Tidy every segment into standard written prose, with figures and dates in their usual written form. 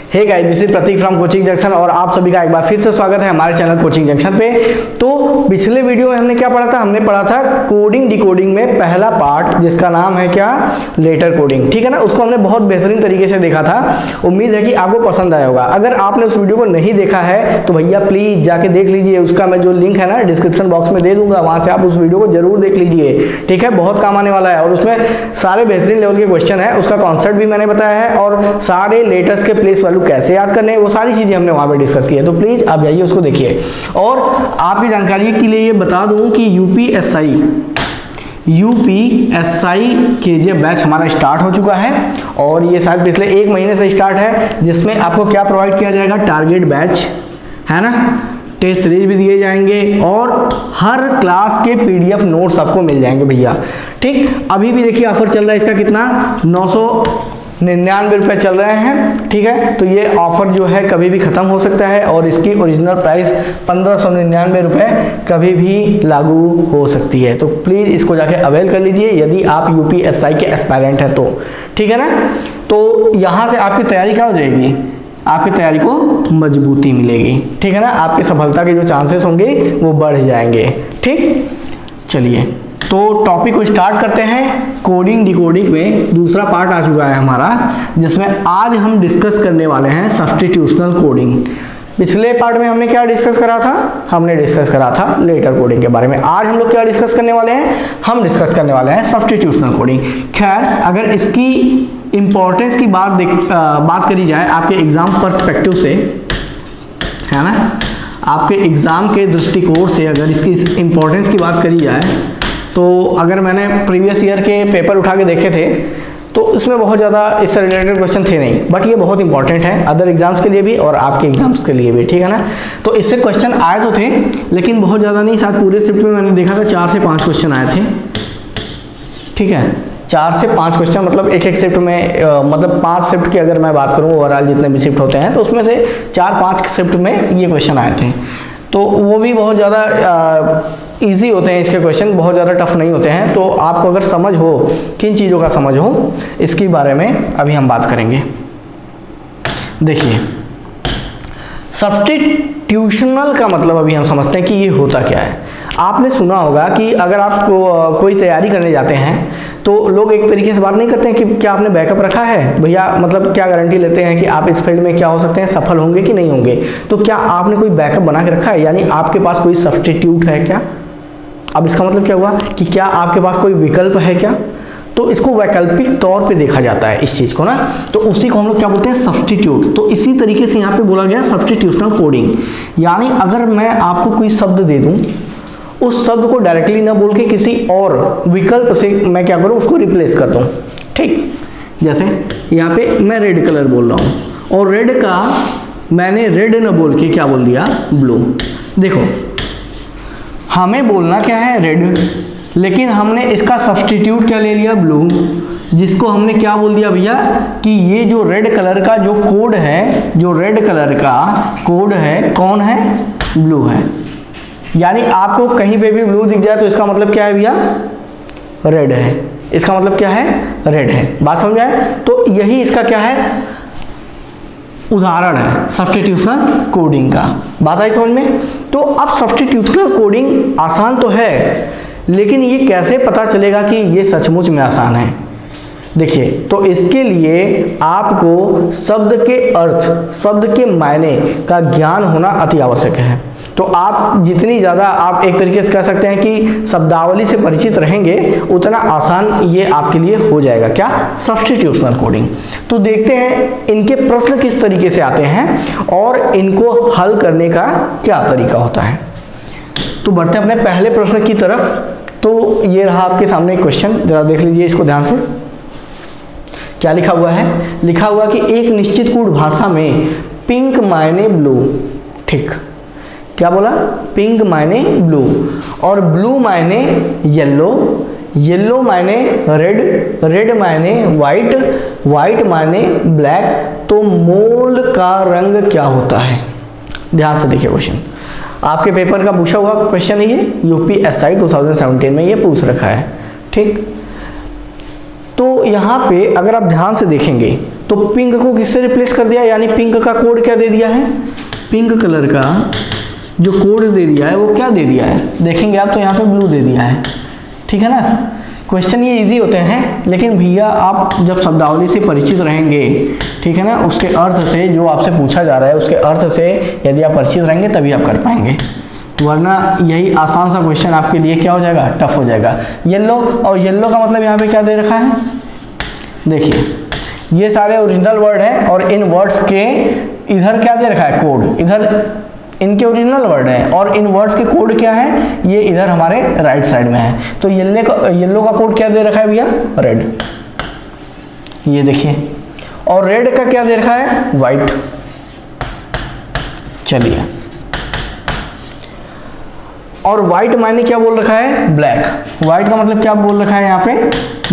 Hey guys, this is Prateek from coaching junction और आप सभी का एक बार फिर से स्वागत है हमारे चैनल कोचिंग जंक्शन पे। तो पिछले वीडियो में हमने क्या पढ़ा था? हमने पढ़ा था कोडिंग डिकोडिंग में पहला पार्ट जिसका नाम है क्या? Letter coding. ठीक है ना, उसको हमने बहुत बेहतरीन तरीके से देखा था। उम्मीद है कि आपको पसंद आया होगा। अगर आपने उस वीडियो को नहीं देखा है तो भैया प्लीज जाके देख लीजिए। उसका मैं जो लिंक है ना डिस्क्रिप्शन बॉक्स में दे दूंगा, वहां से आप उस वीडियो को जरूर देख लीजिए। ठीक है, बहुत काम आने वाला है और उसमें सारे बेहतरीन लेवल के क्वेश्चन है। उसका कॉन्सेप्ट भी मैंने बताया है और सारे लेटर्स के प्लेस वैल्यू कैसे याद करने हैं वो सारी चीजें हमने वहां पे डिस्कस की है। तो प्लीज आप जाइए उसको देखिए। और आपकी जानकारी के लिए ये बता दूं कि यूपीएसआई के बैच हमारा स्टार्ट हो चुका है और ये शायद पिछले 1 महीने से स्टार्ट है, जिसमें आपको क्या प्रोवाइड किया जाएगा? टारगेट बैच है ना, टेस्ट सीरीज भी दिए जाएंगे और हर क्लास के पीडीएफ नोट्स आपको मिल जाएंगे भैया। ठीक, अभी भी देखिए ऑफर चल रहा है इसका, कितना 999 रुपए चल रहे हैं। ठीक है, तो ये ऑफर जो है कभी भी खत्म हो सकता है और इसकी ओरिजिनल प्राइस 1599 रुपए कभी भी लागू हो सकती है। तो प्लीज इसको जाके अवेल कर लीजिए यदि आप यूपीएसआई के एस्पायरेंट हैं तो। ठीक है ना, तो यहां से आपकी तैयारी क्या हो जाएगी? आपकी तैयारी को मजबूती मिलेगी। ठीक है ना, आपके सफलता के जो चांसेस होंगे वो बढ़ जाएंगे। ठीक, चलिए तो टॉपिक को स्टार्ट करते हैं। कोडिंग डिकोडिंग में दूसरा पार्ट आ चुका है हमारा, जिसमें आज हम डिस्कस करने वाले हैं सब्स्टिट्यूशनल कोडिंग। पिछले पार्ट में हमने क्या डिस्कस करा था? हमने डिस्कस करा था लेटर कोडिंग के बारे में। आज हम लोग क्या डिस्कस करने वाले हैं? हम डिस्कस करने वाले हैं सब्स्टिट्यूशनल कोडिंग। खैर, अगर इसकी इंपॉर्टेंस की बात करी जाए आपके एग्जाम पर्सपेक्टिव से, है ना, आपके एग्जाम के दृष्टिकोण से अगर इसकी इंपॉर्टेंस की बात करी जाए तो अगर मैंने प्रीवियस ईयर के पेपर उठा के देखे थे तो इसमें बहुत ज़्यादा इससे रिलेटेड क्वेश्चन थे नहीं, बट ये बहुत इंपॉर्टेंट है अदर एग्जाम्स के लिए भी और आपके एग्जाम्स के लिए भी। ठीक है ना, तो इससे क्वेश्चन आए तो थे लेकिन बहुत ज़्यादा नहीं, शायद पूरे शिफ्ट में मैंने देखा था 4 से 5 क्वेश्चन आए थे। ठीक है, 4 से 5 क्वेश्चन, मतलब एक शिफ्ट में मतलब 5 शिफ्ट की अगर मैं बात करूँ ओवरऑल जितने भी शिफ्ट होते हैं तो उसमें से 4-5 शिफ्ट में ये क्वेश्चन आए थे। तो वो भी बहुत ज़्यादा इजी होते हैं, इसके क्वेश्चन बहुत ज़्यादा टफ नहीं होते हैं। तो आपको अगर समझ हो, किन चीज़ों का समझ हो, इसके बारे में अभी हम बात करेंगे। देखिए, सब्स्टिट्यूशनल का मतलब अभी हम समझते हैं कि ये होता क्या है। आपने सुना होगा कि अगर आप कोई तैयारी करने जाते हैं तो लोग एक तरीके से बात नहीं करते हैं कि क्या आपने बैकअप रखा है भैया, मतलब क्या गारंटी लेते हैं कि आप इस फील्ड में क्या हो सकते हैं, सफल होंगे कि नहीं होंगे। तो क्या आपने कोई बैकअप बना के रखा है, यानी आपके पास कोई सब्स्टिट्यूट है क्या? अब इसका मतलब क्या हुआ कि क्या आपके पास कोई विकल्प है क्या? तो इसको वैकल्पिक तौर पे देखा जाता है इस चीज को ना, तो उसी को हम लोग क्या बोलते हैं? सब्स्टिट्यूट। तो इसी तरीके से यहाँ पे बोला गया सब्स्टिट्यूशनल कोडिंग, यानी अगर मैं आपको कोई शब्द दे दूं, उस शब्द को डायरेक्टली ना बोल के किसी और विकल्प से मैं क्या करूं, उसको रिप्लेस कर दूं। ठीक, जैसे यहाँ पे मैं रेड कलर बोल रहा हूं और रेड का मैंने रेड ना बोल के क्या बोल दिया? ब्लू। देखो, हमें बोलना क्या है? रेड, लेकिन हमने इसका सब्स्टिट्यूट क्या ले लिया? ब्लू, जिसको हमने क्या बोल दिया भैया कि ये जो रेड कलर का जो कोड है, जो रेड कलर का कोड है, कौन है? ब्लू है। यानी आपको कहीं पे भी ब्लू दिख जाए तो इसका मतलब क्या है भैया? रेड है। इसका मतलब क्या है? रेड है। बात समझ आए? तो यही इसका क्या है? उदाहरण है सब्स्टिट्यूशनल कोडिंग का। बात आई समझ में? तो अब सब्स्टिट्यूशनल कोडिंग आसान तो है, लेकिन ये कैसे पता चलेगा कि ये सचमुच में आसान है? देखिए, तो इसके लिए आपको शब्द के अर्थ, शब्द के मायने का ज्ञान होना अति आवश्यक है। तो आप जितनी ज़्यादा आप एक तरीके से कह सकते हैं कि शब्दावली से परिचित रहेंगे उतना आसान ये आपके लिए हो जाएगा। क्या? सब्स्टिट्यूशनल कोडिंग। तो देखते हैं इनके प्रश्न किस तरीके से आते हैं और इनको हल करने का क्या तरीका होता है। तो बढ़ते हैं अपने पहले प्रश्न की तरफ। तो ये रहा आपके सामने क्वेश्चन, जरा देख लीजिए इसको ध्यान से। क्या लिखा हुआ है? लिखा हुआ कि एक निश्चित कूट भाषा में पिंक मायने ब्लू। ठीक, क्या बोला? पिंक मायने ब्लू और ब्लू मायने येलो, येलो मायने रेड, रेड मायने वाइट, वाइट मायने ब्लैक। तो मोल का रंग क्या होता है? ध्यान से देखिए क्वेश्चन, आपके पेपर का पूछा हुआ क्वेश्चन है ये, यूपीएसआई 2017 में ये पूछ रखा है। ठीक, तो यहाँ पे अगर आप ध्यान से देखेंगे तो पिंक को किससे रिप्लेस कर दिया, यानी पिंक का कोड क्या दे दिया है, पिंक कलर का जो कोड दे दिया है वो क्या दे दिया है, देखेंगे आप तो यहाँ पे ब्लू दे दिया है, ठीक है ना। क्वेश्चन ये इजी होते हैं, लेकिन भैया आप जब शब्दावली से परिचित रहेंगे, ठीक है ना, उसके अर्थ से, जो आपसे पूछा जा रहा है उसके अर्थ से यदि आप परिचित रहेंगे तभी आप कर पाएंगे, वरना यही आसान सा क्वेश्चन आपके लिए क्या हो जाएगा, टफ हो जाएगा। येलो, और येलो का मतलब यहाँ पे क्या दे रखा है, देखिए ये सारे ओरिजिनल वर्ड हैं और इन वर्ड्स के इधर क्या दे रखा है, कोड, इधर इनके ओरिजिनल वर्ड है और इन वर्ड्स के कोड क्या है, ये इधर हमारे राइट साइड में है। तो येलो का कोड क्या दे रखा है भैया, रेड, ये देखिए, और रेड का क्या दे रखा है, व्हाइट। चलिए, और व्हाइट मायने क्या बोल रखा है, ब्लैक, व्हाइट का मतलब क्या बोल रखा है यहाँ पे,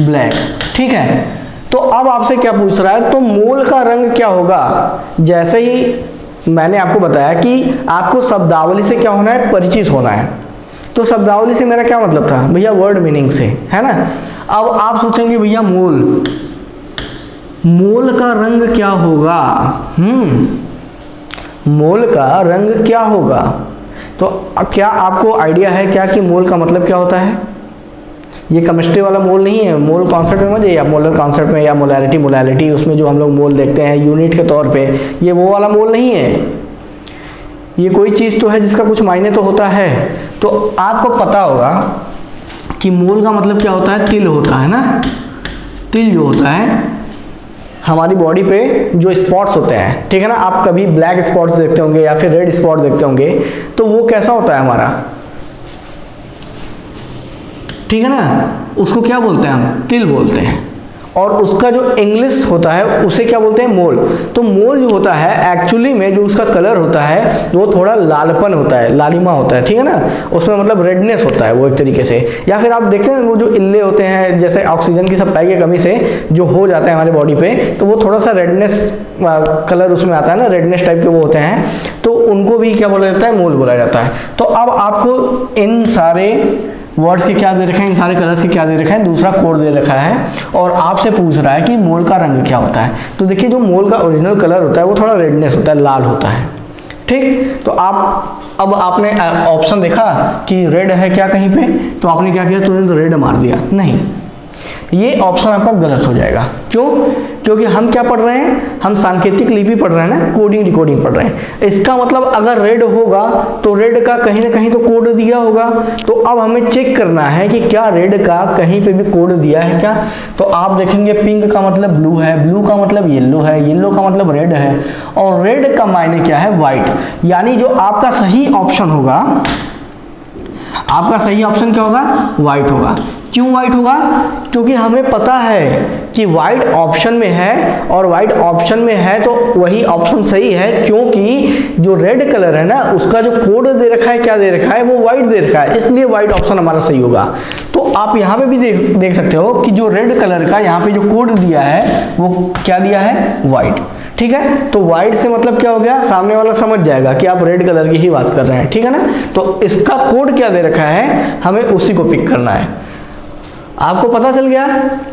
ब्लैक, ठीक है। तो अब आपसे क्या पूछ रहा है, तो मोल का रंग क्या होगा, जैसे ही मैंने आपको बताया कि आपको शब्दावली से क्या होना है, परिचित होना है। तो शब्दावली से मेरा क्या मतलब था भैया, वर्ड मीनिंग से, है ना। अब आप सोचेंगे भैया मोल का रंग क्या होगा, मोल का रंग क्या होगा। तो क्या आपको आइडिया है क्या कि मोल का मतलब क्या होता है, ये केमिस्ट्री वाला मोल नहीं है, मोल कॉन्सेप्ट में मत जाइए, मोलर कॉन्सेप्ट में या मोलैरिटी उसमें जो हम लोग मोल देखते हैं यूनिट के तौर पे, ये वो वाला मोल नहीं है। ये कोई चीज़ तो है जिसका कुछ मायने तो होता है। तो आपको पता होगा कि मोल का मतलब क्या होता है, तिल होता है ना, तिल जो होता है हमारी बॉडी पे जो स्पॉट्स होते हैं, ठीक है ना, आप कभी ब्लैक स्पॉट्स देखते होंगे या फिर रेड स्पॉट देखते होंगे, तो वो कैसा होता है हमारा, ठीक है ना, उसको क्या बोलते हैं हम, तिल बोलते हैं। और उसका जो इंग्लिश होता है उसे क्या बोलते हैं, मोल। तो मोल जो होता है एक्चुअली में जो उसका कलर होता है वो थोड़ा लालपन होता है, लालिमा होता है, ठीक है ना, उसमें मतलब रेडनेस होता है वो एक तरीके से। या फिर आप देखते हैं वो जो इल्ले होते हैं, जैसे ऑक्सीजन की सप्लाई की कमी से जो हो जाता है हमारे बॉडी पे, तो वो थोड़ा सा रेडनेस कलर उसमें आता है ना, रेडनेस टाइप के वो होते हैं, तो उनको भी क्या बोला जाता है, मोल बोला जाता है। तो अब आपको इन सारे वर्ड्स के क्या दे रखे हैं, इन सारे कलर्स के क्या दे रखा है, दूसरा कोड दे रखा है और आपसे पूछ रहा है कि मोल का रंग क्या होता है। तो देखिए जो मोल का ओरिजिनल कलर होता है वो थोड़ा रेडनेस होता है, लाल होता है, ठीक। तो अब आपने ऑप्शन देखा कि रेड है क्या कहीं पे, तो आपने क्या किया, तुरंत रेड मार दिया, नहीं, ये ऑप्शन आपका गलत हो जाएगा। क्यों, क्योंकि हम क्या पढ़ रहे हैं, हम सांकेतिक लिपि पढ़ रहे हैं ना, कोडिंग डिकोडिंग पढ़ रहे हैं। इसका मतलब अगर रेड होगा तो रेड का कहीं ना कहीं तो कोड दिया होगा। तो अब हमें चेक करना है कि क्या रेड का कहीं पे भी कोड दिया है क्या। तो आप देखेंगे पिंक का मतलब ब्लू है, ब्लू का मतलब येलो है, येलो का मतलब रेड है, और रेड का मायने क्या है, व्हाइट। यानी जो आपका सही ऑप्शन होगा, आपका सही ऑप्शन क्या होगा, व्हाइट होगा। क्यों व्हाइट होगा, क्योंकि हमें पता है कि व्हाइट ऑप्शन में है, और व्हाइट ऑप्शन में है तो वही ऑप्शन सही है, क्योंकि जो रेड कलर है ना उसका जो कोड दे रखा है, क्या दे रखा है, वो व्हाइट दे रखा है, इसलिए व्हाइट ऑप्शन हमारा सही होगा। तो आप यहाँ पे भी देख सकते हो कि जो रेड कलर का यहाँ पे जो कोड दिया है वो क्या दिया है, व्हाइट, ठीक है। तो व्हाइट से मतलब क्या हो गया, सामने वाला समझ जाएगा कि आप रेड कलर की ही बात कर रहे हैं, ठीक है ना। तो इसका कोड क्या दे रखा है, हमें उसी को पिक करना है। आपको पता चल गया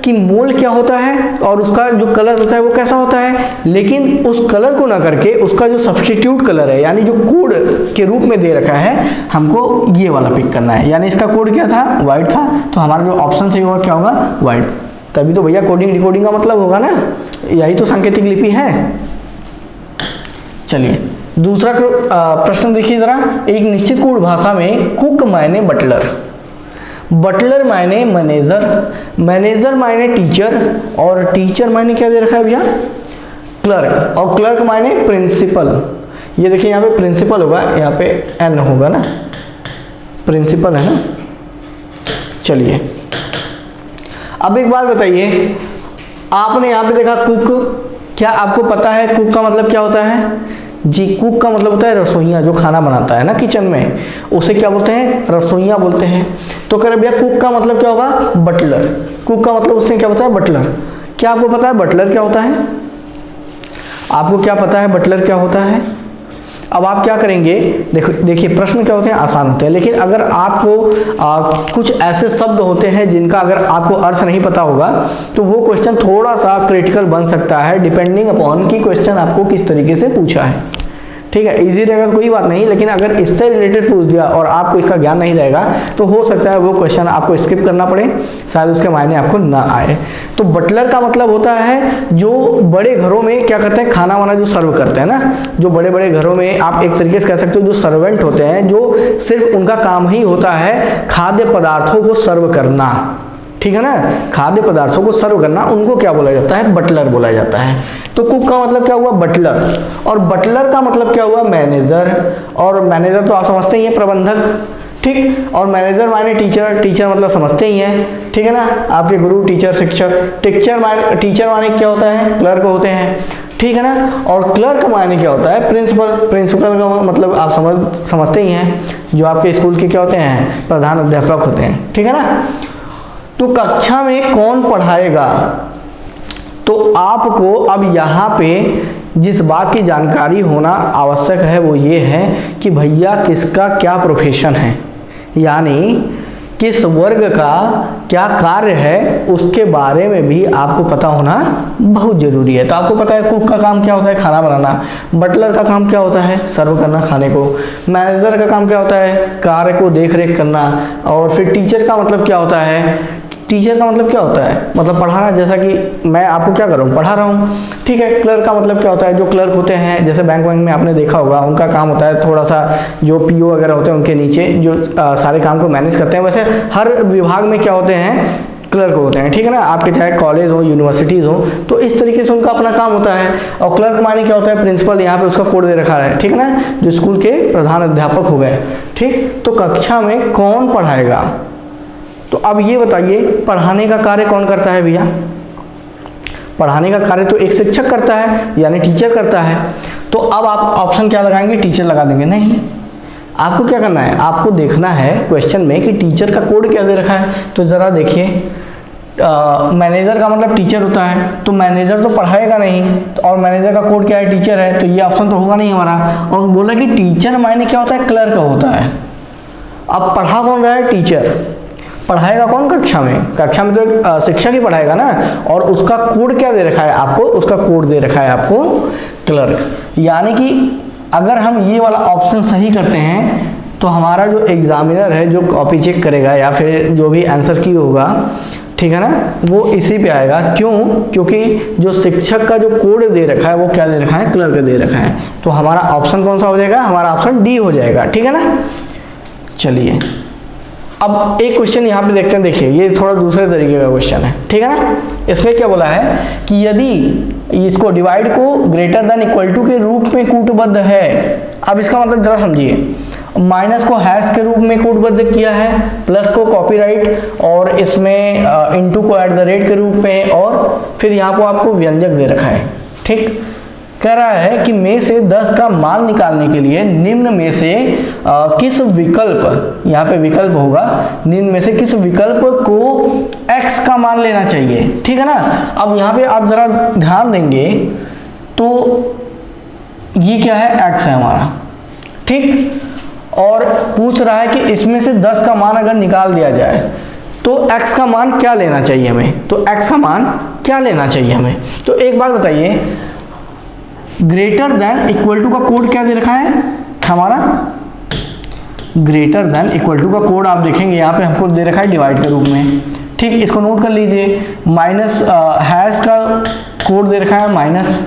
कि मोल क्या होता है और उसका जो कलर होता है वो कैसा होता है, लेकिन उस कलर को ना करके उसका जो सब्स्टिट्यूट कलर है, यानी जो कोड के रूप में दे रखा है, हमको ये वाला पिक करना है। यानी इसका कोड क्या था, व्हाइट था, तो हमारा जो ऑप्शन सही होगा क्या होगा, व्हाइट। तभी तो भैया कोडिंग डिकोडिंग का मतलब होगा ना, यही तो सांकेतिक लिपि है। चलिए दूसरा प्रश्न देखिए जरा। एक निश्चित कोड भाषा में कुक मायने बटलर, बटलर मायने मैनेजर, मैनेजर मायने टीचर, और टीचर मायने क्या दे रखा है भैया, क्लर्क, और क्लर्क मायने प्रिंसिपल। ये देखिए यहाँ पे प्रिंसिपल होगा, यहाँ पे एन होगा ना, प्रिंसिपल है ना। चलिए अब एक बात बताइए, आपने यहाँ पे देखा कुक, क्या आपको पता है कुक का मतलब क्या होता है, जी कुक का मतलब होता है रसोइया, जो खाना बनाता है ना किचन में, उसे क्या बोलते हैं, रसोइया बोलते हैं। तो कह रहे भैया कुक का मतलब क्या होगा, बटलर। कुक का मतलब उसने क्या बताया, बटलर। क्या आपको पता है बटलर क्या होता है, आपको क्या पता है बटलर क्या होता है, अब आप क्या करेंगे, देखिए प्रश्न क्या होते हैं, आसान होते हैं, लेकिन अगर आपको कुछ ऐसे शब्द होते हैं जिनका अगर आपको अर्थ नहीं पता होगा तो वो क्वेश्चन थोड़ा सा क्रिटिकल बन सकता है, डिपेंडिंग अपॉन कि क्वेश्चन आपको किस तरीके से पूछा है। ठीक है, इजी रहेगा तो कोई बात नहीं, लेकिन अगर इससे रिलेटेड पूछ दिया और आपको इसका ज्ञान नहीं रहेगा तो हो सकता है वो क्वेश्चन आपको स्किप करना पड़े, शायद उसके मायने आपको ना आए। तो बटलर का मतलब होता है जो बड़े घरों में क्या करते हैं, खाना वाना जो सर्व करते हैं ना, जो बड़े बड़े घरों में आप एक तरीके से कह सकते हो जो सर्वेंट होते हैं, जो सिर्फ उनका काम ही होता है खाद्य पदार्थों को सर्व करना। ठीक है ना, खाद्य पदार्थों को सर्व करना, उनको क्या बोला जाता है, बटलर बोला जाता है। तो कुक का मतलब क्या हुआ, बटलर, और बटलर का मतलब क्या हुआ, मैनेजर, और मैनेजर तो आप समझते ही हैं, प्रबंधक। ठीक, और मैनेजर माने टीचर, टीचर मतलब समझते ही हैं, ठीक है ना, आपके गुरु, टीचर, शिक्षक। टीचर माने क्या होता है, क्लर्क होते हैं, ठीक है ना, और क्लर्क माने क्या होता है, प्रिंसिपल। प्रिंसिपल का मतलब आप समझते ही हैं, जो आपके स्कूल के क्या होते हैं, प्रधान अध्यापक होते हैं, ठीक है ना। तो कक्षा में कौन पढ़ाएगा, तो आपको अब यहाँ पे जिस बात की जानकारी होना आवश्यक है वो ये है कि भैया किसका क्या प्रोफेशन है, यानी किस वर्ग का क्या कार्य है, उसके बारे में भी आपको पता होना बहुत ज़रूरी है। तो आपको पता है कुक का काम क्या होता है, खाना बनाना, बटलर का काम क्या होता है, सर्व करना खाने को, मैनेजर का काम क्या होता है, कार्य को देख रेख करना, और फिर टीचर का मतलब क्या होता है, टीचर का मतलब क्या होता है, मतलब पढ़ाना, जैसा कि मैं आपको क्या कर रहा हूँ, पढ़ा रहा हूँ। ठीक है, क्लर्क का मतलब क्या होता है, जो क्लर्क होते हैं जैसे बैंक में आपने देखा होगा, उनका काम होता है थोड़ा सा, जो पीओ वगैरह होते हैं उनके नीचे जो सारे काम को मैनेज करते हैं। वैसे हर विभाग में क्या होते हैं, क्लर्क होते हैं, ठीक है ना, आपके चाहे कॉलेज हो, यूनिवर्सिटीज़ हो, तो इस तरीके से उनका अपना काम होता है। और क्लर्क माने क्या होता है, प्रिंसिपल, यहाँ पे उसका कोड दे रखा है, ठीक है ना, जो स्कूल के प्रधान अध्यापक हो गए। ठीक, तो कक्षा में कौन पढ़ाएगा, तो अब ये बताइए पढ़ाने का कार्य कौन करता है भैया, पढ़ाने का कार्य तो एक शिक्षक करता है, यानी टीचर करता है। तो अब आप ऑप्शन क्या लगाएंगे, टीचर लगा देंगे, नहीं, आपको क्या करना है, आपको देखना है क्वेश्चन में कि टीचर का कोड क्या दे रखा है। तो ज़रा देखिए, मैनेजर का मतलब टीचर होता है, तो मैनेजर तो पढ़ाएगा नहीं, और मैनेजर का कोड क्या है, टीचर है, तो ये ऑप्शन तो होगा नहीं हमारा। और बोला कि टीचर मायने क्या होता है, क्लर्क होता है। अब पढ़ा कौन रहा है, टीचर, पढ़ाएगा कौन कक्षा में, कक्षा में तो शिक्षक ही पढ़ाएगा ना, और उसका कोड क्या दे रखा है आपको, उसका कोड दे रखा है आपको क्लर्क। यानी कि अगर हम ये वाला ऑप्शन सही करते हैं तो हमारा जो एग्जामिनर है, जो कॉपी चेक करेगा या फिर जो भी आंसर की होगा, ठीक है ना, वो इसी पे आएगा। क्यों, क्योंकि जो शिक्षक का जो कोड दे रखा है वो क्या दे रखा है, क्लर्क दे रखा है। तो हमारा ऑप्शन कौन सा हो जाएगा, हमारा ऑप्शन डी हो जाएगा, ठीक है ना। चलिए अब एक क्वेश्चन यहाँ पे देखते हैं, देखिए ये थोड़ा दूसरे तरीके का क्वेश्चन है, ठीक है ना। इसमें क्या बोला है कि यदि इसको डिवाइड को ग्रेटर देन इक्वल टू के रूप में कूटबद्ध है। अब इसका मतलब जरा समझिए, माइनस को हैश के रूप में कूटबद्ध किया है, प्लस को कॉपीराइट, और इसमें इनटू को एट द रेट के रूप में, और फिर यहाँ को आपको व्यंजक दे रखा है। ठीक, कह रहा है कि में से 10 का मान निकालने के लिए निम्न में से किस विकल्प, यहाँ पे विकल्प होगा, निम्न में से किस विकल्प को x का मान लेना चाहिए, ठीक है ना। अब यहाँ पे आप जरा ध्यान देंगे तो ये क्या है, x है हमारा, ठीक, और पूछ रहा है कि इसमें से 10 का मान अगर निकाल दिया जाए तो x का मान क्या लेना चाहिए हमें, तो x का मान क्या लेना चाहिए हमें। तो एक बात बताइए, ग्रेटर देन इक्वल टू का कोड क्या दे रखा है हमारा, ग्रेटर देन इक्वल टू का कोड आप देखेंगे यहाँ पे हमको दे रखा है डिवाइड के रूप में। ठीक, इसको नोट कर लीजिए, माइनस हैश का कोड दे रखा है माइनस,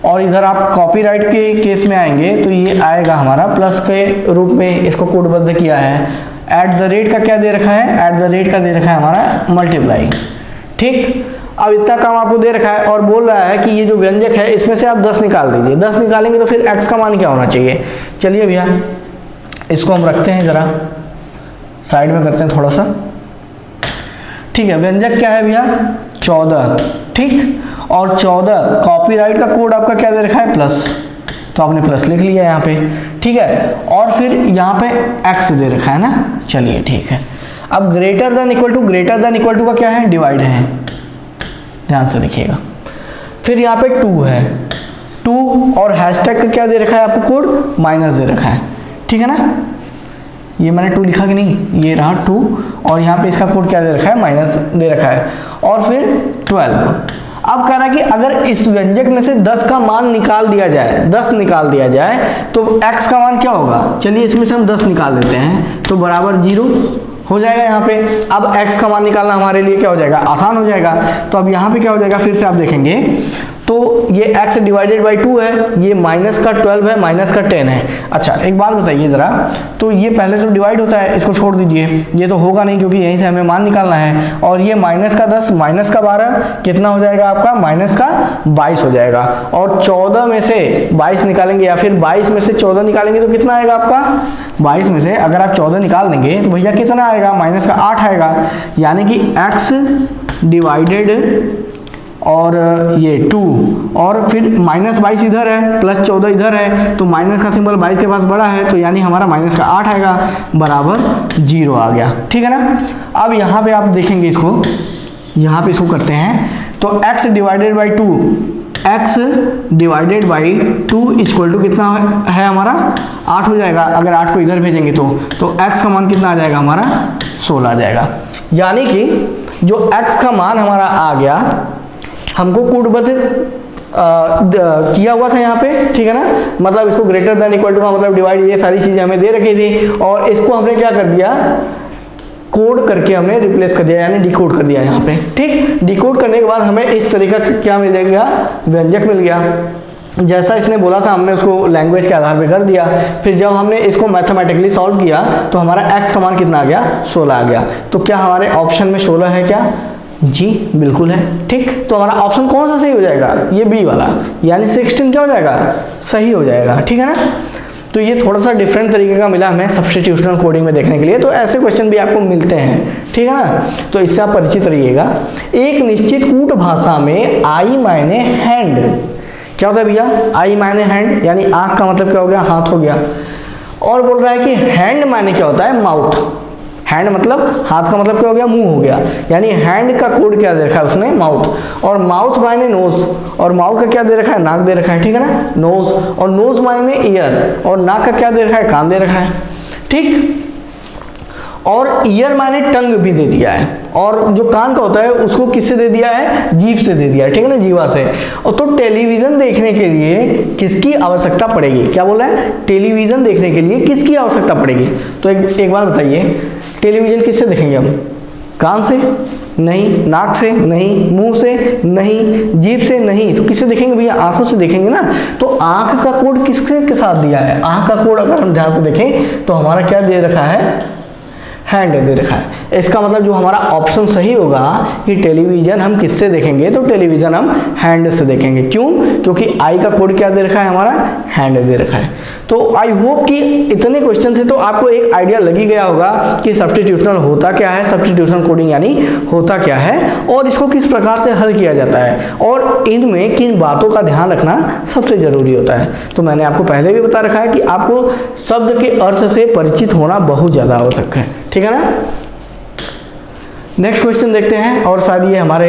और इधर आप कॉपीराइट के केस में आएंगे तो ये आएगा हमारा प्लस के रूप में, इसको कोडबद्ध किया है। एट द रेट का क्या दे रखा है, एट द रेट का दे रखा है हमारा मल्टीप्लाई। ठीक, अब इतना काम आपको दे रखा है और बोल रहा है कि ये जो व्यंजक है इसमें से आप 10 निकाल दीजिए। 10 निकालेंगे तो फिर x का मान क्या होना चाहिए। चलिए भैया इसको हम रखते हैं, जरा साइड में करते हैं थोड़ा सा। ठीक है, व्यंजक क्या है भैया, 14। ठीक, और 14 कॉपीराइट का कोड आपका क्या दे रखा है, प्लस, तो आपने प्लस लिख लिया यहाँ पे। ठीक है, और फिर यहाँ पे x दे रखा है ना। चलिए ठीक है, अब ग्रेटर देन इक्वल टू का क्या है, डिवाइड है, ध्यान से देखिएगा। फिर यहाँ पे 2 है, 2 और हैशटैग का क्या दे रखा है आपको कोड, माइनस दे रखा है, ठीक है ना। ये मैंने 2 लिखा कि नहीं, ये रहा 2 और यहाँ पे इसका कोड क्या दे रखा है, माइनस दे रखा है, और फिर 12। अब कह रहा है कि अगर इस व्यंजक में से 10 का मान निकाल दिया जाए, 10 निकाल दिया जाए तो x का मान क्या होगा, चलिए इसमें से हम 10 निकाल देते हैं तो बराबर 0 हो जाएगा यहाँ पे। अब x का मान निकालना हमारे लिए क्या हो जाएगा, आसान हो जाएगा। तो अब यहाँ पे क्या हो जाएगा, फिर से आप देखेंगे तो ये x डिवाइडेड बाई 2 है, ये माइनस का 12 है, माइनस का 10 है। अच्छा एक बात बताइए ज़रा, तो ये पहले तो डिवाइड होता है, इसको छोड़ दीजिए, ये तो होगा नहीं क्योंकि यहीं से हमें मान निकालना है। और ये माइनस का 10 माइनस का 12 कितना हो जाएगा आपका, माइनस का 22 हो जाएगा। और 14 में से 22 निकालेंगे या फिर 22 में से 14 निकालेंगे तो कितना आएगा आपका, 22 में से अगर आप 14 निकाल देंगे तो भैया कितना आएगा, माइनस का 8 आएगा। यानी कि x डिवाइडेड और ये 2 और फिर माइनस 22 इधर है, प्लस 14 इधर है, तो माइनस का सिंबल 22 के पास बड़ा है, तो यानी हमारा माइनस का 8 आएगा, बराबर 0 आ गया, ठीक है ना। अब यहाँ पे आप देखेंगे इसको, यहाँ पे इसको करते हैं तो x divided by 2, x divided by 2 equal to कितना है हमारा, 8 हो जाएगा। अगर 8 को इधर भेजेंगे तो x का मान कितना आ जाएगा हमारा, 16 आ जाएगा। यानी कि जो x का मान हमारा आ गया, हमको कूटबद्ध किया हुआ था यहाँ पे, ठीक है ना, मतलब इसको ग्रेटर देन इक्वल टू का मतलब डिवाइड, ये सारी चीजें हमें दे रखी थी और इसको हमने क्या कर दिया, कोड करके हमने रिप्लेस कर दिया, यानी डिकोड कर दिया यहाँ पे, ठीक। डिकोड करने के बाद हमें इस तरीका क्या मिलेगा, व्यंजक मिल गया। जैसा इसने बोला था हमने उसको लैंग्वेज के आधार पे कर दिया। फिर जब हमने इसको मैथमेटिकली सॉल्व किया तो हमारा x का मान कितना आ गया, 16 आ गया। तो क्या हमारे ऑप्शन में 16 है क्या, जी बिल्कुल है, ठीक। तो हमारा ऑप्शन कौन सा सही हो जाएगा, ये बी वाला, यानी 16 क्या हो जाएगा, सही हो जाएगा, ठीक है ना। तो ये थोड़ा सा डिफरेंट तरीके का मिला हमें सब्स्टिट्यूशनल कोडिंग में देखने के लिए। तो ऐसे क्वेश्चन भी आपको मिलते हैं, ठीक है ना। तो इससे आप परिचित रहिएगा। एक निश्चित कूट भाषा में आई मायने हैंड, क्या होता है भैया, आई मायने हैंड, यानी आंख का मतलब क्या हो गया, हाथ हो गया। और बोल रहा है कि हैंड मायने क्या होता है, माउथ। हैंड मतलब हाथ का मतलब क्या हो गया, मुंह हो गया, यानी हैंड का कोड क्या दे रखा है उसने, माउथ। और माउथ मायने नोज, और माउथ का क्या दे रखा है, नाक दे रखा है, ठीक है ना, नोज। और नोज मायने ईयर, और नाक का क्या दे रखा है, कान दे रखा है, ठीक। और ईयर माने टंग भी दे दिया है, और जो कान का होता है उसको किससे दे दिया है, जीभ से दे दिया है, ठीक है ना, जीवा से। और तो टेलीविजन देखने के लिए किसकी आवश्यकता पड़ेगी, क्या बोला है, टेलीविजन देखने के लिए किसकी आवश्यकता पड़ेगी। तो एक बार बताइए, टेलीविजन किससे देखेंगे हम, कान से नहीं, नाक से नहीं, मुंह से नहीं, जीभ से नहीं, तो किससे देखेंगे भैया, आंखों से देखेंगे ना। तो आंख का कोड किसके के साथ दिया है, आंख का कोड अगर हम ध्यान से देखें तो हमारा क्या दे रखा है, हैंड दे रखा है। इसका मतलब जो हमारा ऑप्शन सही होगा कि टेलीविजन हम किससे देखेंगे, तो टेलीविजन हम हैंड से देखेंगे। क्यों, क्योंकि आई का कोड क्या दे रखा है हमारा, हैंड दे रखा है। तो आई होप कि इतने क्वेश्चन से तो आपको एक आइडिया लग ही गया होगा कि सब्स्टिट्यूशनल होता क्या है, सब्स्टिट्यूशनल कोडिंग यानी होता क्या है, और इसको किस प्रकार से हल किया जाता है, और इनमें किन बातों का ध्यान रखना सबसे जरूरी होता है। तो मैंने आपको पहले भी बता रखा है कि आपको शब्द के अर्थ से परिचित होना बहुत ज़्यादा आवश्यक है, ठीक है ना। नेक्स्ट क्वेश्चन देखते हैं, और शायद ये हमारे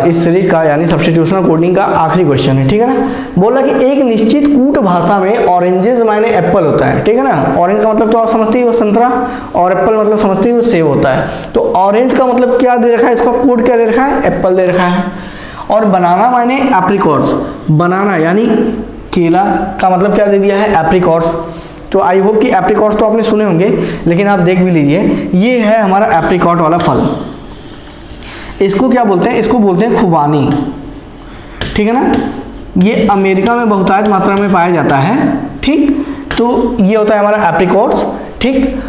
इस सीरीज का यानी सब्स्टिट्यूशनल कोडिंग का आखिरी क्वेश्चन है, ठीक है ना। बोला कि एक निश्चित कूट भाषा में ऑरेंजेस मायने एप्पल होता है, ठीक है ना। ऑरेंज का मतलब तो आप समझते ही हो संतरा, और एप्पल मतलब समझते ही हो सेब होता है। तो ऑरेंज का मतलब क्या दे रखा है, इसका कोड क्या दे रखा है, एप्पल दे रखा है। और बनाना मायने एप्रिकॉट्स, बनाना यानी केला का मतलब क्या दे दिया है, एप्रिकॉट्स। तो आई होप कि एप्रिकॉट्स तो आपने सुने होंगे, लेकिन आप देख भी लीजिए, ये है हमारा एप्रिकॉट वाला फल। इसको क्या बोलते हैं, इसको बोलते हैं खुबानी, ठीक है ना। ये अमेरिका में बहुतायत मात्रा में पाया जाता है, ठीक। तो ये होता है हमारा एप्रिकॉट्स, ठीक।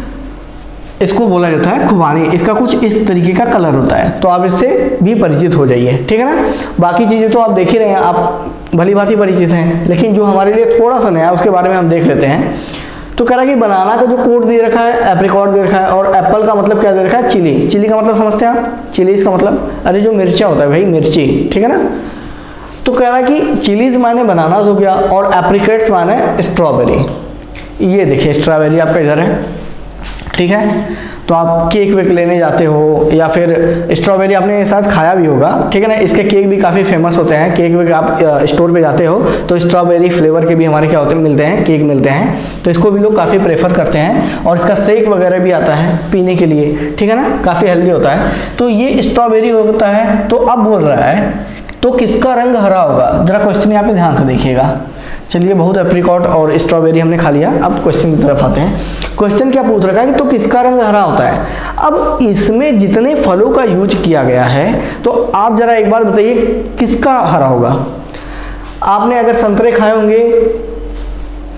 इसको बोला जाता है खुबानी। इसका कुछ इस तरीके का कलर होता है, तो आप इससे भी परिचित हो जाइए, ठीक है ना। बाकी चीज़ें तो आप देख ही रहे हैं, आप भली भांति परिचित हैं, लेकिन जो हमारे लिए थोड़ा सा नया उसके बारे में हम देख लेते हैं। तो कह रहा है कि बनाना का जो कोड दे रखा है, एप्रिकॉट दे रखा है, और एप्पल का मतलब क्या दे रखा है, चिली। चिली का मतलब समझते हैं आप, चिलीज का मतलब अरे जो मिर्चा होता है भाई, मिर्ची, ठीक है ना। तो कह रहा है कि चिलीज माने बनानास हो गया, और एप्रिकेट्स माने स्ट्रॉबेरी। ये देखिए स्ट्रॉबेरी आपका इधर है, ठीक है। तो आप केक वेक लेने जाते हो या फिर स्ट्रॉबेरी आपने साथ खाया भी होगा, ठीक है ना। इसके केक भी काफ़ी फेमस होते हैं। केक वेक आप स्टोर पे जाते हो तो स्ट्रॉबेरी फ्लेवर के भी हमारे क्या होते हैं, मिलते हैं, केक मिलते हैं। तो इसको भी लोग काफ़ी प्रेफर करते हैं और इसका शेक वगैरह भी आता है पीने के लिए, ठीक है ना, काफ़ी हेल्दी होता है। तो ये स्ट्रॉबेरी होता है। तो अब बोल रहा है तो किसका रंग हरा होगा, जरा क्वेश्चन यहाँ पे ध्यान से देखिएगा। चलिए, बहुत एप्रिकॉट और स्ट्रॉबेरी हमने खा लिया, अब क्वेश्चन की तरफ आते हैं। क्वेश्चन क्या पूछ रखा है कि तो किसका रंग हरा होता है। अब इसमें जितने फलों का यूज किया गया है तो आप जरा एक बार बताइए किसका हरा होगा। आपने अगर संतरे खाए होंगे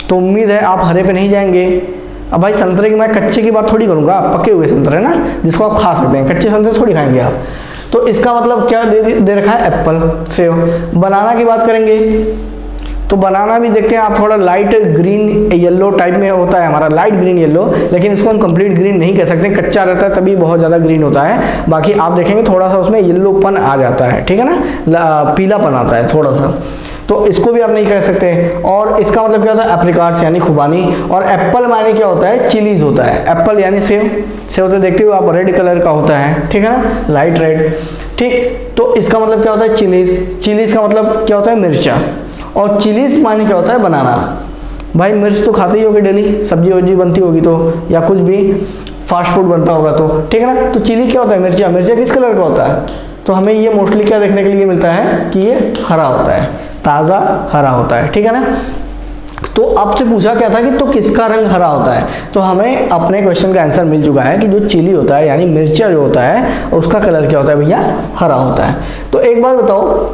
तो उम्मीद है आप हरे पे नहीं जाएंगे। अब भाई संतरे की मैं कच्चे की बात थोड़ी करूंगा, पके हुए संतरे ना, जिसको आप खा सकते हैं, कच्चे संतरे थोड़ी खाएंगे आप। तो इसका मतलब क्या दे रखा है, एप्पल, सेब। बनाना की बात करेंगे तो बनाना भी देखते हैं आप, थोड़ा लाइट ग्रीन येलो टाइप में होता है हमारा, लाइट ग्रीन येलो, लेकिन इसको हम कंप्लीट ग्रीन नहीं कह सकते, कच्चा रहता है तभी बहुत ज़्यादा ग्रीन होता है। बाकी आप देखेंगे थोड़ा सा उसमें येल्लोपन आ जाता है, ठीक है ना, पीलापन आता है थोड़ा सा, तो इसको भी आप नहीं कह सकते। और इसका मतलब क्या होता है, एप्रिकॉट्स यानी खुबानी। और एप्पल माने क्या होता है, चिलीज होता है। एप्पल यानी सेब, सेब तो देखते हो आप रेड कलर का होता है, ठीक है ना, लाइट रेड, ठीक। तो इसका मतलब क्या होता है, चिलीज। चिलीज का मतलब क्या होता है, मिर्चा। और चिलीज माने क्या होता है, बनाना। भाई मिर्च तो खाते ही होगे डेली, सब्जी वब्जी बनती होगी तो, या कुछ भी फास्ट फूड बनता होगा तो, ठीक है ना। तो चिली क्या होता है, मिर्चा। मिर्चा किस कलर का होता है, तो हमें ये मोस्टली क्या देखने के लिए मिलता है कि ये हरा होता है, ताज़ा हरा होता है, ठीक है ना। तो आपसे पूछा क्या था कि तो किसका रंग हरा होता है, तो हमें अपने क्वेश्चन का आंसर मिल चुका है कि जो चिली होता है यानी मिर्चा जो होता है उसका कलर क्या होता है भैया, हरा होता है। तो एक बात बताओ,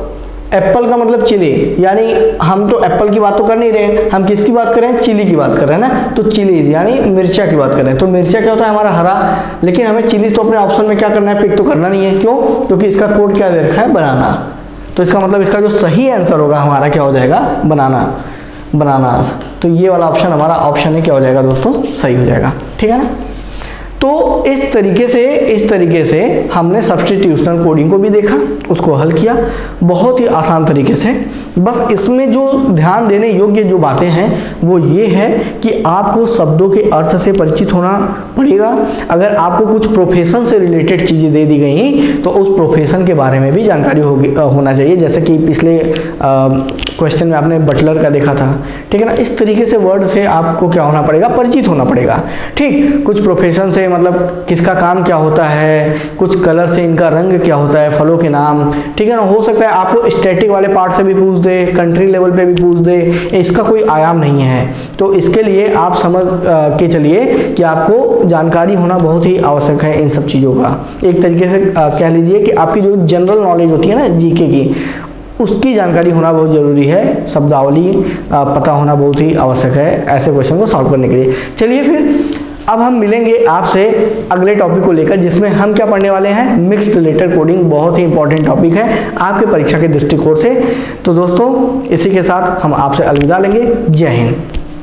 एप्पल का मतलब चिली, यानी हम तो एप्पल की बात तो कर नहीं रहे, हम किसकी बात कर रहे हैं, चिली की बात कर रहे हैं ना। तो चिलीज यानी मिर्चा की बात कर रहे हैं। तो मिर्चा क्या होता है हमारा, हरा। लेकिन हमें चिलीज तो अपने ऑप्शन में क्या करना है, पिक तो करना नहीं है। क्यों, क्योंकि इसका कोड क्या दे रखा है, बनाना। तो इसका मतलब इसका जो सही आंसर होगा हमारा क्या हो जाएगा, बनाना, बनानास। तो ये वाला ऑप्शन हमारा ऑप्शन है क्या हो जाएगा दोस्तों, सही हो जाएगा, ठीक है ना। तो इस तरीके से हमने सब्स्टिट्यूशनल कोडिंग को भी देखा, उसको हल किया बहुत ही आसान तरीके से। बस इसमें जो ध्यान देने योग्य जो बातें हैं वो ये है कि आपको शब्दों के अर्थ से परिचित होना पड़ेगा। अगर आपको कुछ प्रोफेशन से रिलेटेड चीज़ें दे दी गई तो उस प्रोफेशन के बारे में भी जानकारी होना चाहिए। जैसे कि पिछले क्वेश्चन में आपने बटलर का देखा था, ठीक है ना। इस तरीके से वर्ड से आपको क्या होना पड़ेगा, परिचित होना पड़ेगा, ठीक। कुछ प्रोफेशन से मतलब किसका काम क्या होता है, कुछ कलर से इनका रंग क्या होता है, फलों के नाम, ठीक है ना। हो सकता है आपको स्टैटिक वाले पार्ट से भी पूछ दे, कंट्री लेवल पे भी पूछ दे, इसका कोई आयाम नहीं है। तो इसके लिए आप समझ के चलिए कि आपको जानकारी होना बहुत ही आवश्यक है इन सब चीज़ों का। एक तरीके से कह लीजिए कि आपकी जो जनरल नॉलेज होती है ना जीके की, उसकी जानकारी होना बहुत ज़रूरी है, शब्दावली पता होना बहुत ही आवश्यक है ऐसे क्वेश्चन को सॉल्व करने के लिए। चलिए फिर अब हम मिलेंगे आपसे अगले टॉपिक को लेकर, जिसमें हम क्या पढ़ने वाले हैं, मिक्स्ड लेटर कोडिंग। बहुत ही इंपॉर्टेंट टॉपिक है आपके परीक्षा के दृष्टिकोण से। तो दोस्तों इसी के साथ हम आपसे अलविदा लेंगे। जय हिंद।